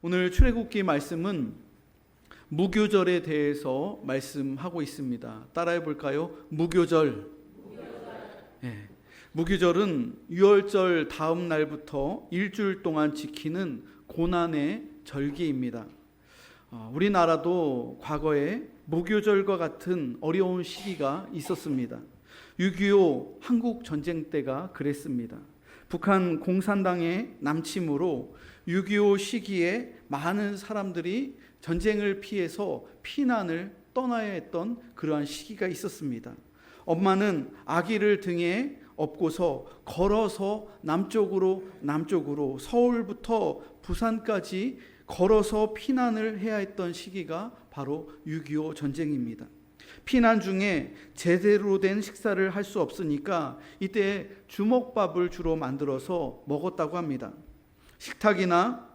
오늘 출애굽기 말씀은 무교절에 대해서 말씀하고 있습니다. 따라해 볼까요? 무교절. 네. 무교절은 유월절 다음 날부터 일주일 동안 지키는 고난의 절기입니다. 우리나라도 과거에 무교절과 같은 어려운 시기가 있었습니다. 6.25 한국 전쟁 때가 그랬습니다. 북한 공산당의 남침으로 6.25 시기에 많은 사람들이 전쟁을 피해서 피난을 떠나야 했던 그러한 시기가 있었습니다. 엄마는 아기를 등에 업고서 걸어서 남쪽으로 서울부터 부산까지 걸어서 피난을 해야 했던 시기가 바로 6.25 전쟁입니다. 피난 중에 제대로 된 식사를 할 수 없으니까 이때 주먹밥을 주로 만들어서 먹었다고 합니다. 식탁이나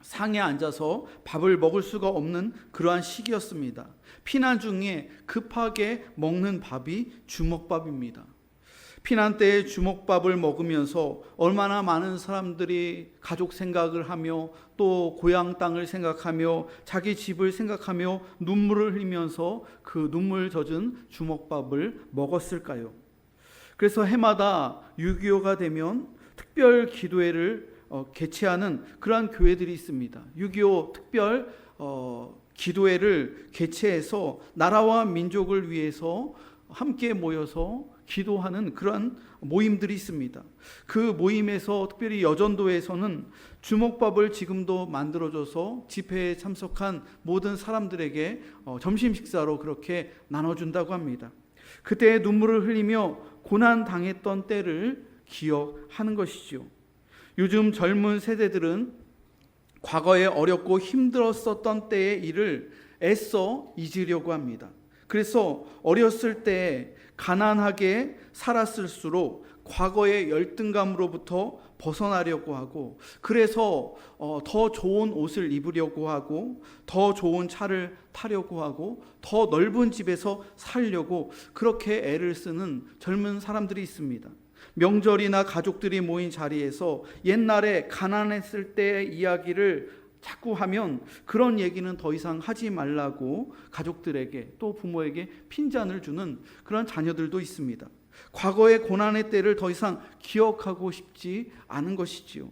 상에 앉아서 밥을 먹을 수가 없는 그러한 시기였습니다. 피난 중에 급하게 먹는 밥이 주먹밥입니다. 피난 때에 주먹밥을 먹으면서 얼마나 많은 사람들이 가족 생각을 하며 또 고향 땅을 생각하며 자기 집을 생각하며 눈물을 흘리면서 그 눈물 젖은 주먹밥을 먹었을까요? 그래서 해마다 6.25가 되면 특별 기도회를 개최하는 그러한 교회들이 있습니다. 6.25 특별 기도회를 개최해서 나라와 민족을 위해서 함께 모여서 기도하는 그러한 모임들이 있습니다. 그 모임에서 특별히 여전도에서는 주먹밥을 지금도 만들어줘서 집회에 참석한 모든 사람들에게 점심 식사로 그렇게 나눠준다고 합니다. 그때 눈물을 흘리며 고난 당했던 때를 기억하는 것이죠. 요즘 젊은 세대들은 과거에 어렵고 힘들었었던 때의 일을 애써 잊으려고 합니다. 그래서 어렸을 때 가난하게 살았을수록 과거의 열등감으로부터 벗어나려고 하고, 그래서 더 좋은 옷을 입으려고 하고, 더 좋은 차를 타려고 하고, 더 넓은 집에서 살려고 그렇게 애를 쓰는 젊은 사람들이 있습니다. 명절이나 가족들이 모인 자리에서 옛날에 가난했을 때의 이야기를 자꾸 하면 그런 얘기는 더 이상 하지 말라고 가족들에게 또 부모에게 핀잔을 주는 그런 자녀들도 있습니다. 과거의 고난의 때를 더 이상 기억하고 싶지 않은 것이지요.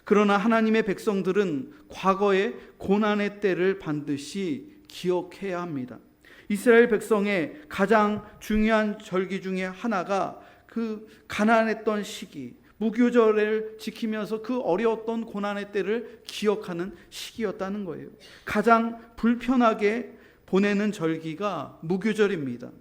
그러나 하나님의 백성들은 과거의 고난의 때를 반드시 기억해야 합니다. 이스라엘 백성의 가장 중요한 절기 중에 하나가 그 가난했던 시기, 무교절을 지키면서 그 어려웠던 고난의 때를 기억하는 시기였다는 거예요. 가장 불편하게 보내는 절기가 무교절입니다.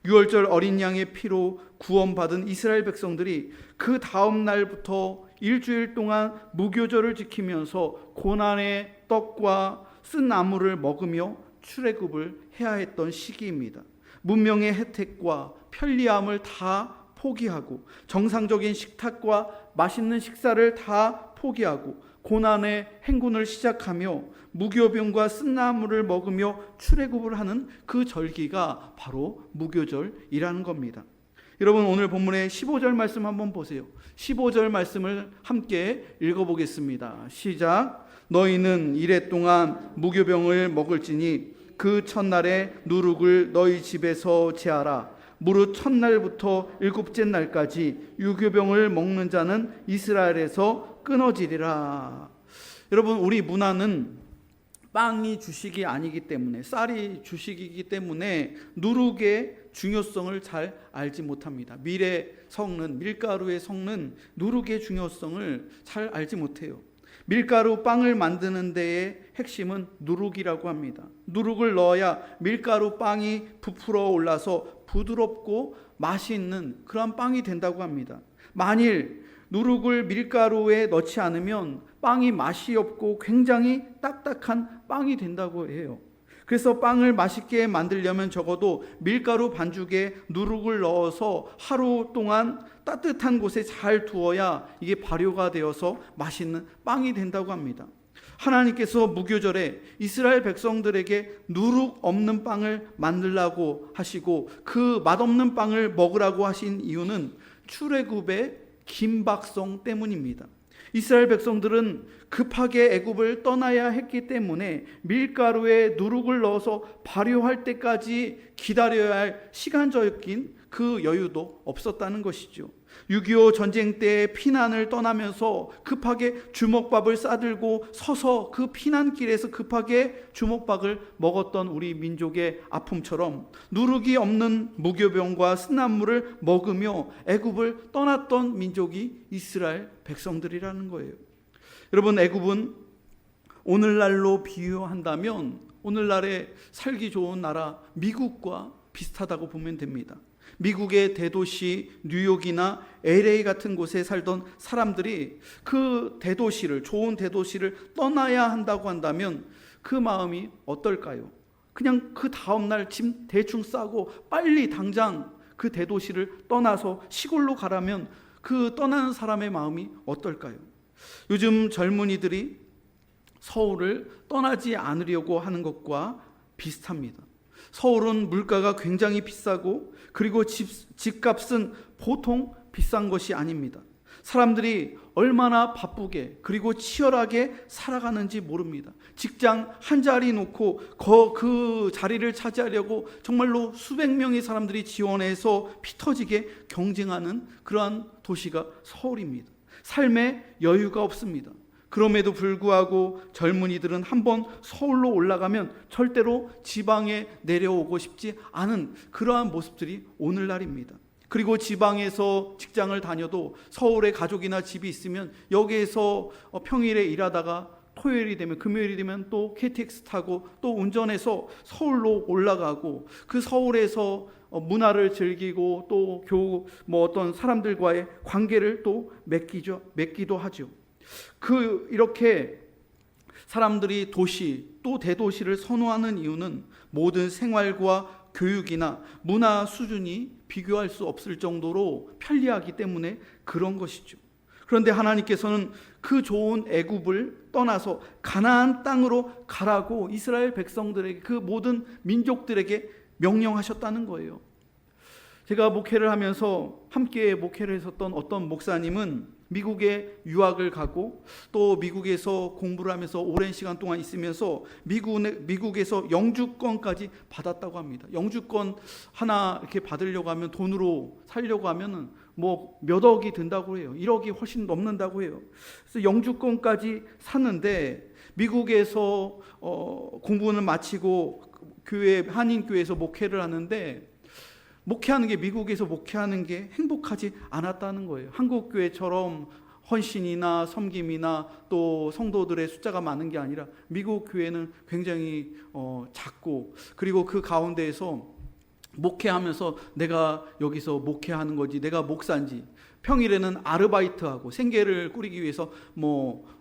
유월절 어린 양의 피로 구원받은 이스라엘 백성들이 그 다음 날부터 일주일 동안 무교절을 지키면서 고난의 떡과 쓴 나물을 먹으며 출애굽을 해야 했던 시기입니다. 문명의 혜택과 편리함을 다 포기하고 정상적인 식탁과 맛있는 식사를 다 포기하고 고난의 행군을 시작하며 무교병과 쓴나물을 먹으며 출애굽을 하는 그 절기가 바로 무교절이라는 겁니다. 여러분, 오늘 본문의 15절 말씀 한번 보세요. 15절 말씀을 함께 읽어보겠습니다. 시작. 너희는 이레 동안 무교병을 먹을지니 그 첫날에 누룩을 너희 집에서 제하라. 무릇 첫날부터 일곱째 날까지 유교병을 먹는 자는 이스라엘에서 끊어지리라. 여러분, 우리 문화는 빵이 주식이 아니기 때문에, 쌀이 주식이기 때문에 누룩의 중요성을 잘 알지 못합니다. 밀가루의 섞는 누룩의 중요성을 잘 알지 못해요. 밀가루 빵을 만드는 데의 핵심은 누룩이라고 합니다. 누룩을 넣어야 밀가루 빵이 부풀어 올라서 부드럽고 맛이 있는 그런 빵이 된다고 합니다. 만일 누룩을 밀가루에 넣지 않으면 빵이 맛이 없고 굉장히 딱딱한 빵이 된다고 해요. 그래서 빵을 맛있게 만들려면 적어도 밀가루 반죽에 누룩을 넣어서 하루 동안 따뜻한 곳에 잘 두어야 이게 발효가 되어서 맛있는 빵이 된다고 합니다. 하나님께서 무교절에 이스라엘 백성들에게 누룩 없는 빵을 만들라고 하시고 그 맛없는 빵을 먹으라고 하신 이유는 출애굽의 긴박성 때문입니다. 이스라엘 백성들은 급하게 애굽을 떠나야 했기 때문에 밀가루에 누룩을 넣어서 발효할 때까지 기다려야 할 시간적인 그 여유도 없었다는 것이죠. 6.25 전쟁 때 피난을 떠나면서 급하게 주먹밥을 싸들고 서서 그 피난길에서 급하게 주먹밥을 먹었던 우리 민족의 아픔처럼 누룩이 없는 무교병과 쓴나물을 먹으며 애굽을 떠났던 민족이 이스라엘 백성들이라는 거예요. 여러분, 애굽은 오늘날로 비유한다면 오늘날에 살기 좋은 나라 미국과 비슷하다고 보면 됩니다. 미국의 대도시 뉴욕이나 LA 같은 곳에 살던 사람들이 그 대도시를, 좋은 대도시를 떠나야 한다고 한다면 그 마음이 어떨까요? 그냥 그 다음날 짐 대충 싸고 빨리 당장 그 대도시를 떠나서 시골로 가라면 그 떠나는 사람의 마음이 어떨까요? 요즘 젊은이들이 서울을 떠나지 않으려고 하는 것과 비슷합니다. 서울은 물가가 굉장히 비싸고 그리고 집값은 보통 비싼 것이 아닙니다. 사람들이 얼마나 바쁘게 그리고 치열하게 살아가는지 모릅니다. 직장 한 자리 놓고 그 자리를 차지하려고 정말로 수백 명의 사람들이 지원해서 피 터지게 경쟁하는 그러한 도시가 서울입니다. 삶에 여유가 없습니다. 그럼에도 불구하고 젊은이들은 한번 서울로 올라가면 절대로 지방에 내려오고 싶지 않은 그러한 모습들이 오늘날입니다. 그리고 지방에서 직장을 다녀도 서울에 가족이나 집이 있으면 여기에서 평일에 일하다가 토요일이 되면, 금요일이 되면 또 KTX 타고 또 운전해서 서울로 올라가고 그 서울에서 문화를 즐기고 또 어떤 사람들과의 관계를 또 맺기도 하죠. 이렇게 사람들이 도시 또 대도시를 선호하는 이유는 모든 생활과 교육이나 문화 수준이 비교할 수 없을 정도로 편리하기 때문에 그런 것이죠. 그런데 하나님께서는 그 좋은 애굽을 떠나서 가나안 땅으로 가라고 이스라엘 백성들에게, 그 모든 민족들에게 명령하셨다는 거예요. 제가 목회를 하면서 함께 목회를 했었던 어떤 목사님은 미국에 유학을 가고 또 미국에서 공부를 하면서 오랜 시간 동안 있으면서 미국에서 영주권까지 받았다고 합니다. 영주권 하나 이렇게 받으려고 하면, 돈으로 살려고 하면은 뭐 몇 억이 든다고 해요. 1억이 훨씬 넘는다고 해요. 그래서 영주권까지 샀는데 미국에서 공부는 마치고 한인교회에서 목회를 하는데, 목회하는 게, 미국에서 목회하는 게 행복하지 않았다는 거예요. 한국 교회처럼 헌신이나 섬김이나 또 성도들의 숫자가 많은 게 아니라 미국 교회는 굉장히 작고, 그리고 그 가운데에서 목회하면서 내가 여기서 목회하는 거지, 내가 목사인지, 평일에는 아르바이트하고 생계를 꾸리기 위해서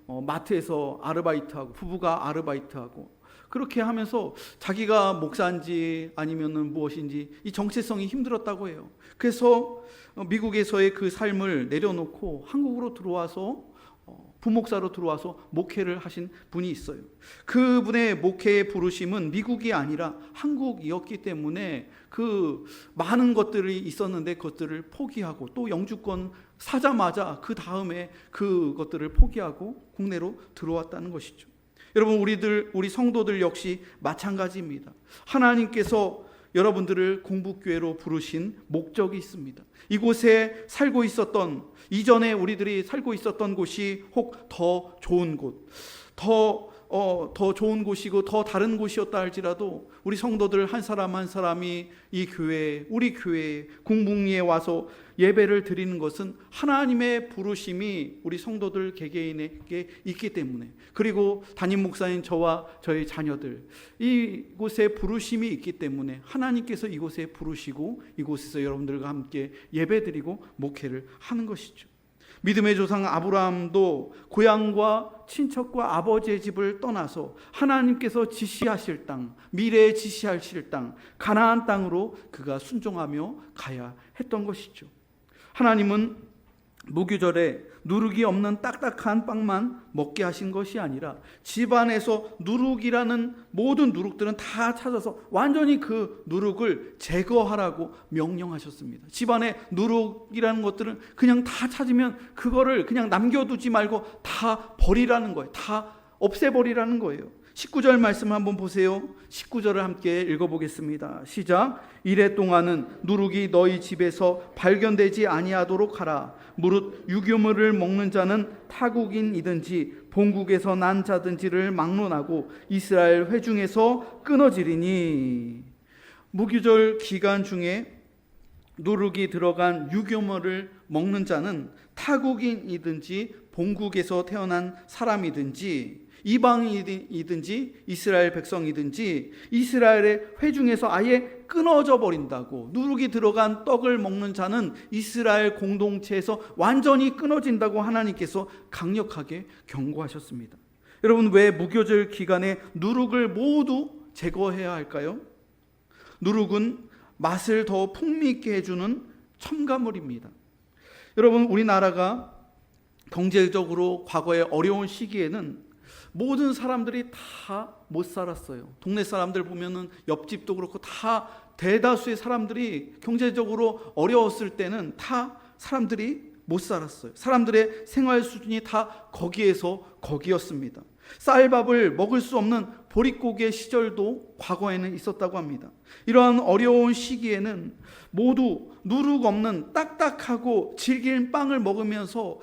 마트에서 아르바이트하고, 부부가 아르바이트하고, 그렇게 하면서 자기가 목사인지 아니면은 무엇인지 이 정체성이 힘들었다고 해요. 그래서 미국에서의 그 삶을 내려놓고 한국으로 들어와서 부목사로 들어와서 목회를 하신 분이 있어요. 그분의 목회의 부르심은 미국이 아니라 한국이었기 때문에 그 많은 것들이 있었는데 그것들을 포기하고, 또 영주권 사자마자 그 다음에 그것들을 포기하고 국내로 들어왔다는 것이죠. 여러분, 우리 성도들 역시 마찬가지입니다. 하나님께서 여러분들을 공부교회로 부르신 목적이 있습니다. 이곳에 살고 있었던, 이전에 우리들이 살고 있었던 곳이 혹 더 좋은 곳, 더 좋은 곳이고 더 다른 곳이었다 할지라도 우리 성도들 한 사람 한 사람이 이 교회, 우리 교회에 궁극리에 와서 예배를 드리는 것은 하나님의 부르심이 우리 성도들 개개인에게 있기 때문에, 그리고 담임 목사인 저와 저희 자녀들, 이곳에 부르심이 있기 때문에 하나님께서 이곳에 부르시고 이곳에서 여러분들과 함께 예배드리고 목회를 하는 것이죠. 믿음의 조상 아브라함도 고향과 친척과 아버지의 집을 떠나서 하나님께서 지시하실 땅, 미래에 지시하실 땅, 가나안 땅으로 그가 순종하며 가야 했던 것이죠. 하나님은 무교절에 누룩이 없는 딱딱한 빵만 먹게 하신 것이 아니라 집안에서 누룩이라는 모든 누룩들은 다 찾아서 완전히 그 누룩을 제거하라고 명령하셨습니다. 집안에 누룩이라는 것들은 그냥 다 찾으면 그거를 그냥 남겨두지 말고 다 버리라는 거예요. 다 없애버리라는 거예요. 19절 말씀을 한번 보세요. 19절을 함께 읽어보겠습니다. 시작. 이래 동안은 누룩이 너희 집에서 발견되지 아니하도록 하라. 무릇 유교물을 먹는 자는 타국인이든지 본국에서 난 자든지를 막론하고 이스라엘 회중에서 끊어지리니. 무교절 기간 중에 누룩이 들어간 유교물을 먹는 자는 타국인이든지 본국에서 태어난 사람이든지 이방인이든지 이스라엘 백성이든지 이스라엘의 회중에서 아예 끊어져 버린다고. 누룩이 들어간 떡을 먹는 자는 이스라엘 공동체에서 완전히 끊어진다고 하나님께서 강력하게 경고하셨습니다. 여러분, 왜 무교절 기간에 누룩을 모두 제거해야 할까요? 누룩은 맛을 더 풍미있게 해주는 첨가물입니다. 여러분, 우리나라가 경제적으로 과거에 어려운 시기에는 모든 사람들이 다 못 살았어요. 동네 사람들 보면은 옆집도 그렇고 다 대다수의 사람들이 경제적으로 어려웠을 때는 다 사람들이 못 살았어요. 사람들의 생활 수준이 다 거기였습니다. 쌀밥을 먹을 수 없는 보릿고개 시절도 과거에는 있었다고 합니다. 이러한 어려운 시기에는 모두 누룩 없는 딱딱하고 질긴 빵을 먹으면서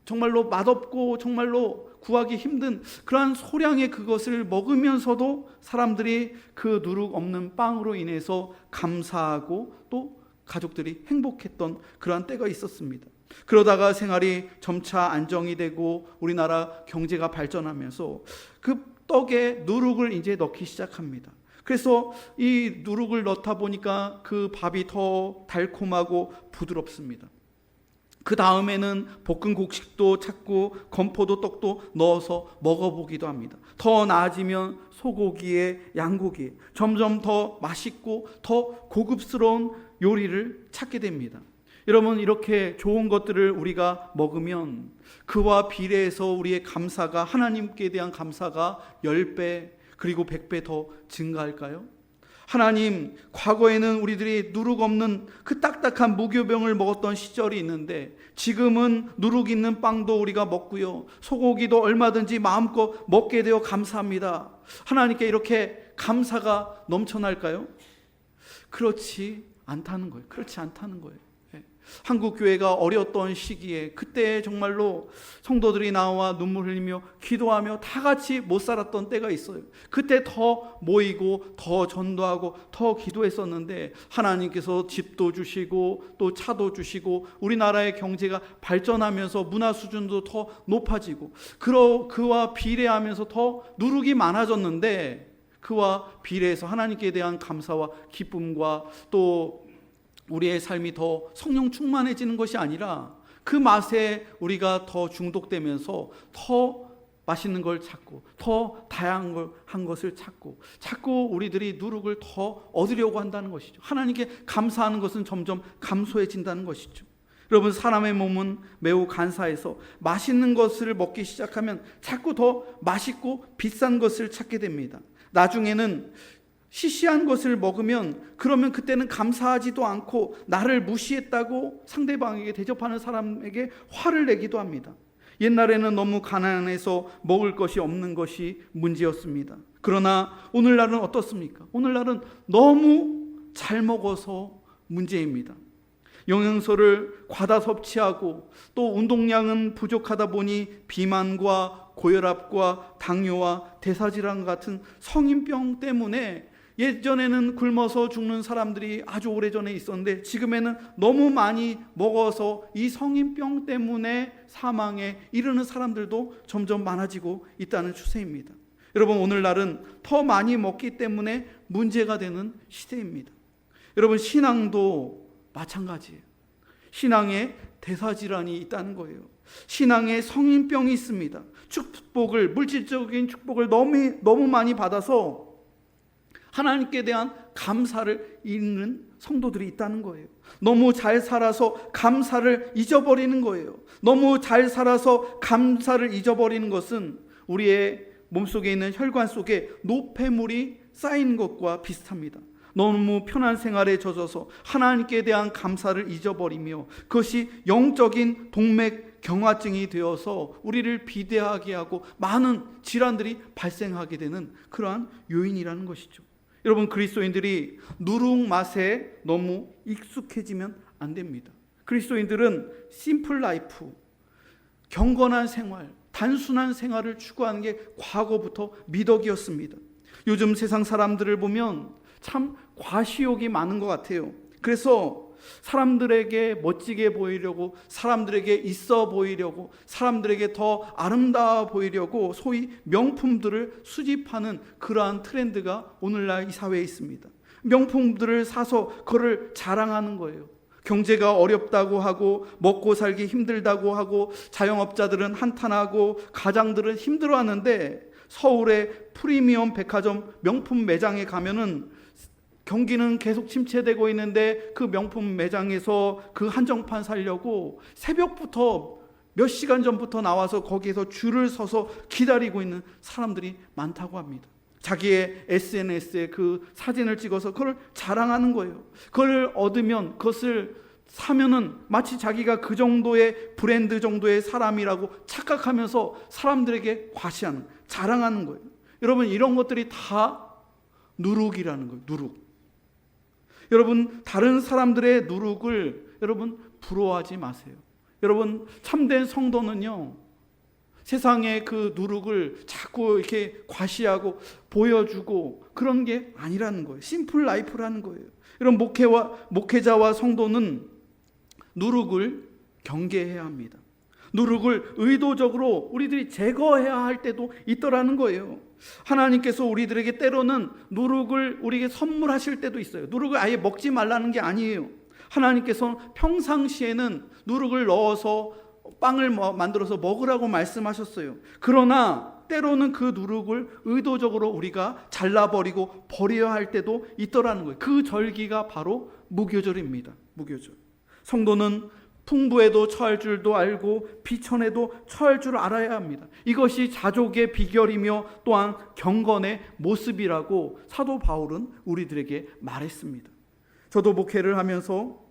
정말로 맛없고 정말로 구하기 힘든 그러한 소량의 그것을 먹으면서도 사람들이 그 누룩 없는 빵으로 인해서 감사하고 또 가족들이 행복했던 그러한 때가 있었습니다. 그러다가 생활이 점차 안정이 되고 우리나라 경제가 발전하면서 그 떡에 누룩을 이제 넣기 시작합니다. 그래서 이 누룩을 넣다 보니까 그 밥이 더 달콤하고 부드럽습니다. 그 다음에는 볶은 곡식도 찾고 건포도 떡도 넣어서 먹어보기도 합니다. 더 나아지면 소고기에 양고기에 점점 더 맛있고 더 고급스러운 요리를 찾게 됩니다. 여러분, 이렇게 좋은 것들을 우리가 먹으면 그와 비례해서 우리의 감사가, 하나님께 대한 감사가 10배 그리고 100배 더 증가할까요? 하나님, 과거에는 우리들이 누룩 없는 그 딱딱한 무교병을 먹었던 시절이 있는데 지금은 누룩 있는 빵도 우리가 먹고요, 소고기도 얼마든지 마음껏 먹게 되어 감사합니다. 하나님께 이렇게 감사가 넘쳐날까요? 그렇지 않다는 거예요. 한국 교회가 어려웠던 시기에 그때 정말로 성도들이 나와 눈물 흘리며 기도하며 다 같이 못 살았던 때가 있어요. 그때 더 모이고 더 전도하고 더 기도했었는데 하나님께서 집도 주시고 또 차도 주시고 우리나라의 경제가 발전하면서 문화 수준도 더 높아지고 그와 비례하면서 더 누룩이 많아졌는데 그와 비례해서 하나님께 대한 감사와 기쁨과 또 우리의 삶이 더 성령 충만해지는 것이 아니라 그 맛에 우리가 더 중독되면서 더 맛있는 걸 찾고 더 다양한 것을 찾고 자꾸 우리들이 누룩을 더 얻으려고 한다는 것이죠. 하나님께 감사하는 것은 점점 감소해진다는 것이죠. 여러분, 사람의 몸은 매우 간사해서 맛있는 것을 먹기 시작하면 자꾸 더 맛있고 비싼 것을 찾게 됩니다. 나중에는 시시한 것을 먹으면 그러면 그때는 감사하지도 않고 나를 무시했다고 상대방에게 대접하는 사람에게 화를 내기도 합니다. 옛날에는 너무 가난해서 먹을 것이 없는 것이 문제였습니다. 그러나 오늘날은 어떻습니까? 오늘날은 너무 잘 먹어서 문제입니다. 영양소를 과다 섭취하고 또 운동량은 부족하다 보니 비만과 고혈압과 당뇨와 대사질환 같은 성인병 때문에 예전에는 굶어서 죽는 사람들이 아주 오래전에 있었는데 지금에는 너무 많이 먹어서 이 성인병 때문에 사망에 이르는 사람들도 점점 많아지고 있다는 추세입니다. 여러분, 오늘날은 더 많이 먹기 때문에 문제가 되는 시대입니다. 여러분, 신앙도 마찬가지예요. 신앙에 대사질환이 있다는 거예요. 신앙에 성인병이 있습니다. 물질적인 축복을 너무 많이 받아서 하나님께 대한 감사를 잃는 성도들이 있다는 거예요. 너무 잘 살아서 감사를 잊어버리는 거예요. 너무 잘 살아서 감사를 잊어버리는 것은 우리의 몸속에 있는 혈관 속에 노폐물이 쌓인 것과 비슷합니다. 너무 편한 생활에 젖어서 하나님께 대한 감사를 잊어버리며 그것이 영적인 동맥경화증이 되어서 우리를 비대하게 하고 많은 질환들이 발생하게 되는 그러한 요인이라는 것이죠. 여러분, 그리스도인들이 누룩 맛에 너무 익숙해지면 안 됩니다. 그리스도인들은 심플 라이프, 경건한 생활, 단순한 생활을 추구하는 게 과거부터 미덕이었습니다. 요즘 세상 사람들을 보면 참 과시욕이 많은 것 같아요. 그래서 사람들에게 멋지게 보이려고, 사람들에게 있어 보이려고, 사람들에게 더 아름다워 보이려고 소위 명품들을 수집하는 그러한 트렌드가 오늘날 이 사회에 있습니다. 명품들을 사서 그거를 자랑하는 거예요. 경제가 어렵다고 하고 먹고 살기 힘들다고 하고 자영업자들은 한탄하고 가장들은 힘들어하는데 서울의 프리미엄 백화점 명품 매장에 가면은 경기는 계속 침체되고 있는데 그 명품 매장에서 그 한정판 사려고 새벽부터 몇 시간 전부터 나와서 거기에서 줄을 서서 기다리고 있는 사람들이 많다고 합니다. 자기의 SNS에 그 사진을 찍어서 그걸 자랑하는 거예요. 그걸 얻으면, 그것을 사면은 마치 자기가 그 정도의 브랜드 정도의 사람이라고 착각하면서 사람들에게 과시하는, 자랑하는 거예요. 여러분, 이런 것들이 다 누룩이라는 거예요. 누룩. 여러분, 다른 사람들의 누룩을 여러분 부러워하지 마세요. 여러분, 참된 성도는요, 세상의 그 누룩을 자꾸 이렇게 과시하고 보여주고 그런 게 아니라는 거예요. 심플 라이프라는 거예요. 이런 목회자와 성도는 누룩을 경계해야 합니다. 누룩을 의도적으로 우리들이 제거해야 할 때도 있더라는 거예요. 하나님께서 우리들에게 때로는 누룩을 우리에게 선물하실 때도 있어요. 누룩을 아예 먹지 말라는 게 아니에요. 하나님께서 평상시에는 누룩을 넣어서 빵을 만들어서 먹으라고 말씀하셨어요. 그러나 때로는 그 누룩을 의도적으로 우리가 잘라버리고 버려야 할 때도 있더라는 거예요. 그 절기가 바로 무교절입니다. 무교절. 성도는 풍부에도 처할 줄도 알고 비천에도 처할 줄 알아야 합니다. 이것이 자족의 비결이며 또한 경건의 모습이라고 사도 바울은 우리들에게 말했습니다. 저도 목회를 하면서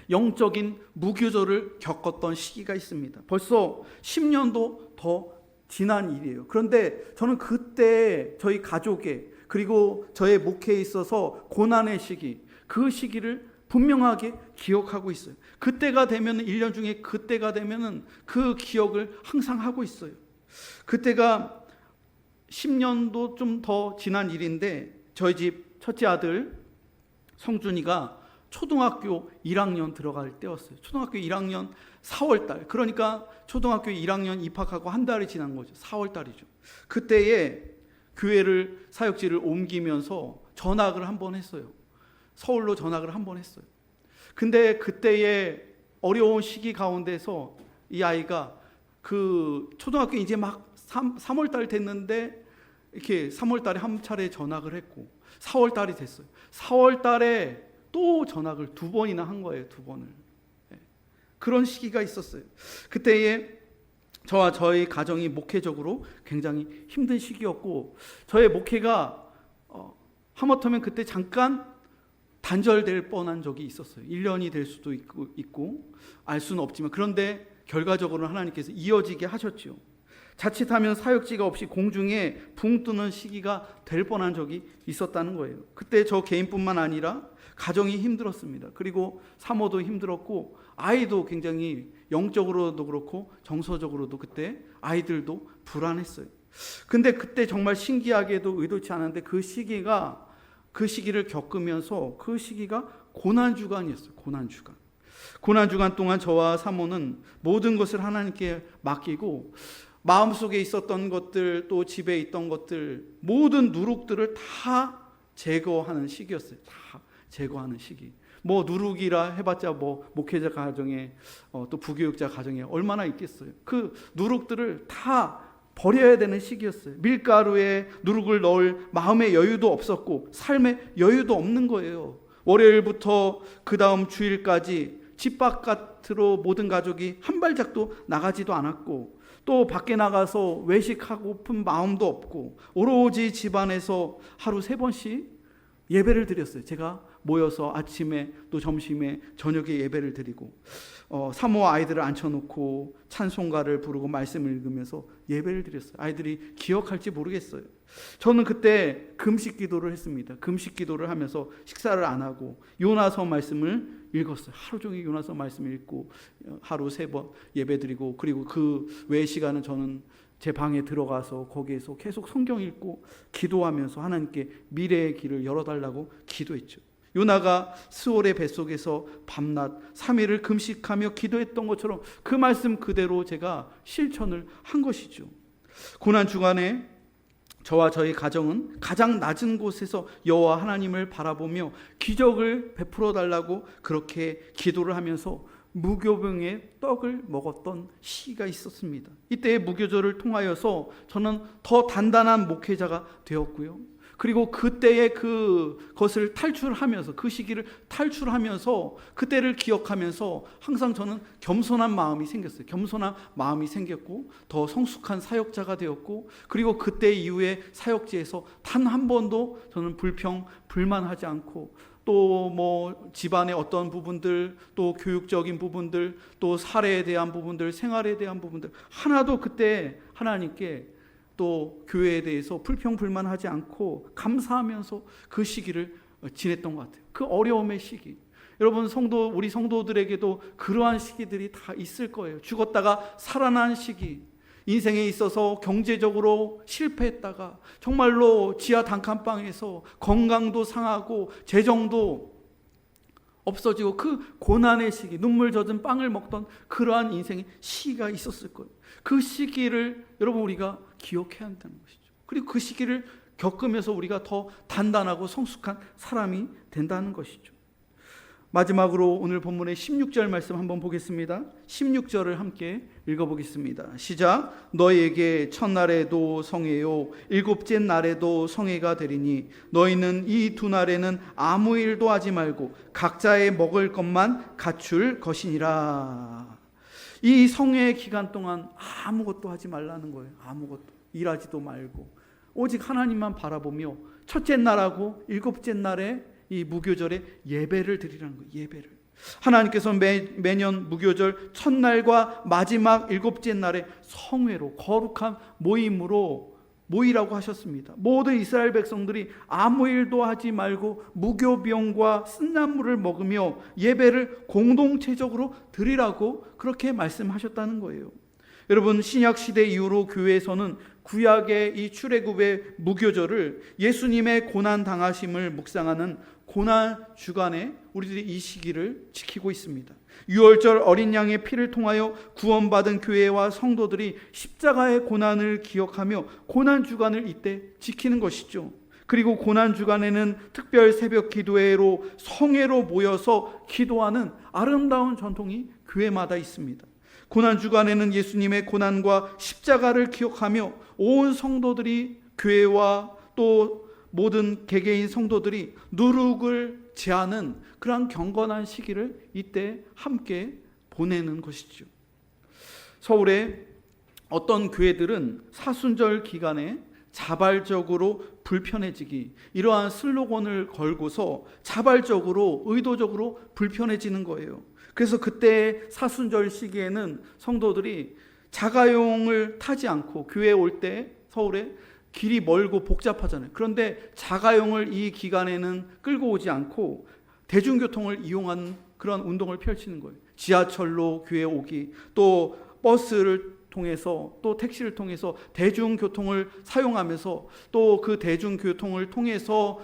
영적인 무교절을 겪었던 시기가 있습니다. 벌써 10년도 더 지난 일이에요. 그런데 저는 그때 저희 가족에, 그리고 저의 목회에 있어서 고난의 시기, 그 시기를 분명하게 기억하고 있어요. 그때가 되면, 1년 중에 그때가 되면은 그 기억을 항상 하고 있어요. 그때가 10년도 좀 더 지난 일인데, 저희 집 첫째 아들 성준이가 초등학교 1학년 들어갈 때였어요. 초등학교 1학년 4월달, 그러니까 초등학교 1학년 입학하고 한 달이 지난 거죠. 4월달이죠. 그때에 교회를, 사역지를 옮기면서 전학을 한번 했어요. 서울로 전학을 한번 했어요. 근데 그때의 어려운 시기 가운데서 이 아이가 그 초등학교 이제 막 3월달 됐는데 이렇게 3월달에 한 차례 전학을 했고 4월달이 됐어요. 4월달에 또 전학을 2번이나 한 거예요. 2번을. 그런 시기가 있었어요. 그때에 저와 저희 가정이 목회적으로 굉장히 힘든 시기였고, 저의 목회가 하마터면 그때 잠깐 단절될 뻔한 적이 있었어요. 1년이 될 수도 있고 알 수는 없지만, 그런데 결과적으로는 하나님께서 이어지게 하셨죠. 자칫하면 사역지가 없이 공중에 붕 뜨는 시기가 될 뻔한 적이 있었다는 거예요. 그때 저 개인뿐만 아니라 가정이 힘들었습니다. 그리고 사모도 힘들었고 아이도 굉장히 영적으로도 그렇고 정서적으로도 그때 아이들도 불안했어요. 근데 그때 정말 신기하게도 의도치 않았는데 그 시기를 겪으면서 그 시기가 고난주간이었어요. 고난주간 동안 저와 사모는 모든 것을 하나님께 맡기고 마음속에 있었던 것들, 또 집에 있던 것들, 모든 누룩들을 다 제거하는 시기였어요. 다 제거하는 시기. 뭐 누룩이라 해봤자 뭐 목회자 가정에 또 부교육자 가정에 얼마나 있겠어요. 그 누룩들을 다 버려야 되는 시기였어요. 밀가루에 누룩을 넣을 마음의 여유도 없었고 삶의 여유도 없는 거예요. 월요일부터 그 다음 주일까지 집 바깥으로 모든 가족이 한 발짝도 나가지도 않았고, 또 밖에 나가서 외식하고픈 마음도 없고, 오로지 집안에서 하루 3번씩 예배를 드렸어요. 제가 모여서 아침에 또 점심에 저녁에 예배를 드리고, 사모 아이들을 앉혀놓고 찬송가를 부르고 말씀을 읽으면서 예배를 드렸어요. 아이들이 기억할지 모르겠어요. 저는 그때 금식 기도를 했습니다. 금식 기도를 하면서 식사를 안 하고 요나서 말씀을 읽었어요. 하루 종일 요나서 말씀을 읽고 하루 3번 예배 드리고, 그리고 그 외 시간은 저는 제 방에 들어가서 거기에서 계속 성경 읽고 기도하면서 하나님께 미래의 길을 열어달라고 기도했죠. 요나가 스올의 뱃속에서 밤낮 3일을 금식하며 기도했던 것처럼 그 말씀 그대로 제가 실천을 한 것이죠. 고난 주간에 저와 저희 가정은 가장 낮은 곳에서 여호와 하나님을 바라보며 기적을 베풀어 달라고 그렇게 기도를 하면서 무교병의 떡을 먹었던 시기가 있었습니다. 이때의 무교절을 통하여서 저는 더 단단한 목회자가 되었고요. 그리고 그때의 그것을 탈출하면서, 그 시기를 탈출하면서 그때를 기억하면서 항상 저는 겸손한 마음이 생겼어요. 겸손한 마음이 생겼고 더 성숙한 사역자가 되었고, 그리고 그때 이후에 사역지에서 단 한 번도 저는 불만하지 않고, 또 뭐 집안의 어떤 부분들, 또 교육적인 부분들, 또 사례에 대한 부분들, 생활에 대한 부분들 하나도 그때 하나님께 또 교회에 대해서 불평불만하지 않고 감사하면서 그 시기를 지냈던 것 같아요. 그 어려움의 시기. 여러분, 우리 성도들에게도 그러한 시기들이 다 있을 거예요. 죽었다가 살아난 시기, 인생에 있어서 경제적으로 실패했다가 정말로 지하 단칸방에서 건강도 상하고 재정도 없어지고 그 고난의 시기, 눈물 젖은 빵을 먹던 그러한 인생의 시기가 있었을 거예요. 그 시기를 여러분 우리가 기억해야 한다는 것이죠. 그리고 그 시기를 겪으면서 우리가 더 단단하고 성숙한 사람이 된다는 것이죠. 마지막으로 오늘 본문의 16절 말씀 한번 보겠습니다. 16절을 함께 읽어보겠습니다. 시작. 너희에게 첫날에도 성회요 일곱째 날에도 성회가 되리니 너희는 이 2날에는 아무 일도 하지 말고 각자의 먹을 것만 갖출 것이니라. 이 성회 기간 동안 아무것도 하지 말라는 거예요. 아무것도 일하지도 말고 오직 하나님만 바라보며 첫째 날하고 일곱째 날에 이 무교절에 예배를 드리라는 거예요. 예배를. 하나님께서 매년 무교절 첫날과 마지막 일곱째 날에 성회로, 거룩한 모임으로 모이라고 하셨습니다. 모든 이스라엘 백성들이 아무 일도 하지 말고 무교병과 쓴나물을 먹으며 예배를 공동체적으로 드리라고 그렇게 말씀하셨다는 거예요. 여러분, 신약시대 이후로 교회에서는 구약의 이 출애굽의 무교절을 예수님의 고난 당하심을 묵상하는 고난 주간에 우리들이 이 시기를 지키고 있습니다. 유월절 어린 양의 피를 통하여 구원받은 교회와 성도들이 십자가의 고난을 기억하며 고난 주간을 이때 지키는 것이죠. 그리고 고난 주간에는 특별 새벽 기도회로 성회로 모여서 기도하는 아름다운 전통이 교회마다 있습니다. 고난 주간에는 예수님의 고난과 십자가를 기억하며 온 성도들이, 교회와 또 모든 개개인 성도들이 누룩을 제하는 그러한 경건한 시기를 이때 함께 보내는 것이죠. 서울에 어떤 교회들은 사순절 기간에 자발적으로 불편해지기, 이러한 슬로건을 걸고서 자발적으로 의도적으로 불편해지는 거예요. 그래서 그때 사순절 시기에는 성도들이 자가용을 타지 않고, 교회에 올 때 서울에 길이 멀고 복잡하잖아요. 그런데 자가용을 이 기간에는 끌고 오지 않고 대중교통을 이용하는 그런 운동을 펼치는 거예요. 지하철로 교회에 오기, 또 버스를 통해서, 또 택시를 통해서 대중교통을 사용하면서, 또 그 대중교통을 통해서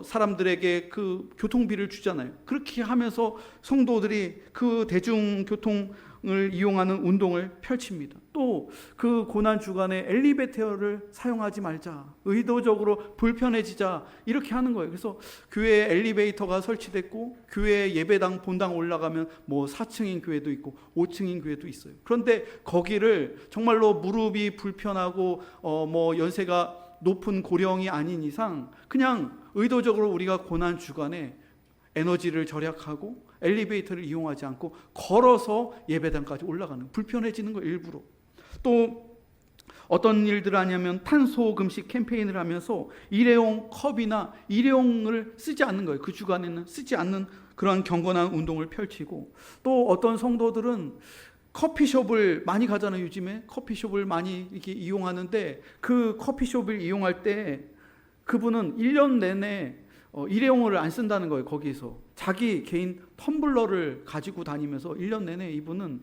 사람들에게 그 교통비를 주잖아요. 그렇게 하면서 성도들이 그 대중교통 이용하는 운동을 펼칩니다. 또 그 고난 주간에 엘리베이터를 사용하지 말자, 의도적으로 불편해지자, 이렇게 하는 거예요. 그래서 교회에 엘리베이터가 설치됐고 교회 예배당 본당 올라가면 뭐 4층인 교회도 있고 5층인 교회도 있어요. 그런데 거기를 정말로 무릎이 불편하고 뭐 연세가 높은 고령이 아닌 이상 그냥 의도적으로 우리가 고난 주간에 에너지를 절약하고 엘리베이터를 이용하지 않고 걸어서 예배당까지 올라가는, 불편해지는 거 일부러. 또 어떤 일들을 하냐면 탄소 금식 캠페인을 하면서 일회용 컵이나 일회용을 쓰지 않는 거예요. 그 주간에는 쓰지 않는 그러한 경건한 운동을 펼치고, 또 어떤 성도들은 커피숍을 많이 가잖아요. 요즘에 커피숍을 많이 이렇게 이용하는데 그 커피숍을 이용할 때 그분은 1년 내내 일회용을 안 쓴다는 거예요. 거기서 자기 개인 텀블러를 가지고 다니면서 1년 내내 이분은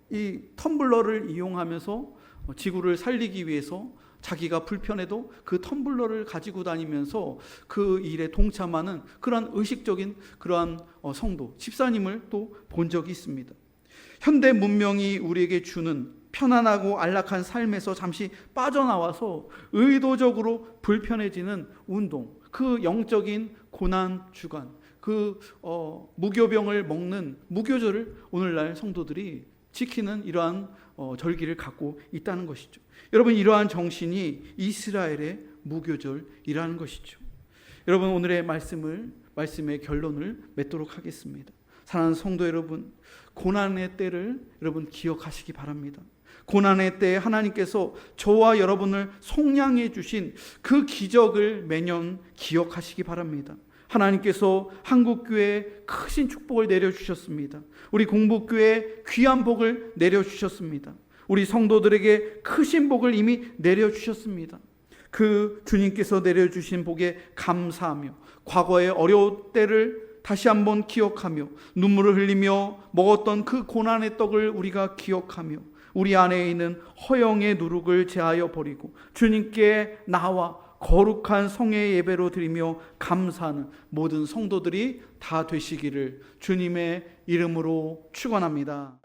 이 텀블러를 이용하면서 지구를 살리기 위해서 자기가 불편해도 그 텀블러를 가지고 다니면서 그 일에 동참하는 그러한 의식적인 그러한 성도, 집사님을 또 본 적이 있습니다. 현대 문명이 우리에게 주는 편안하고 안락한 삶에서 잠시 빠져나와서 의도적으로 불편해지는 운동, 그 영적인 고난 주간, 그 무교병을 먹는 무교절을 오늘날 성도들이 지키는 이러한 절기를 갖고 있다는 것이죠. 여러분, 이러한 정신이 이스라엘의 무교절이라는 것이죠. 여러분, 오늘의 말씀의 결론을 맺도록 하겠습니다. 사랑하는 성도 여러분, 고난의 때를 여러분 기억하시기 바랍니다. 고난의 때에 하나님께서 저와 여러분을 속량해 주신 그 기적을 매년 기억하시기 바랍니다. 하나님께서 한국교회에 크신 축복을 내려주셨습니다. 우리 공복교회에 귀한 복을 내려주셨습니다. 우리 성도들에게 크신 복을 이미 내려주셨습니다. 그 주님께서 내려주신 복에 감사하며 과거의 어려운 때를 다시 한번 기억하며 눈물을 흘리며 먹었던 그 고난의 떡을 우리가 기억하며 우리 안에 있는 허영의 누룩을 제하여 버리고 주님께 나와 거룩한 성의 예배로 드리며 감사하는 모든 성도들이 다 되시기를 주님의 이름으로 축원합니다.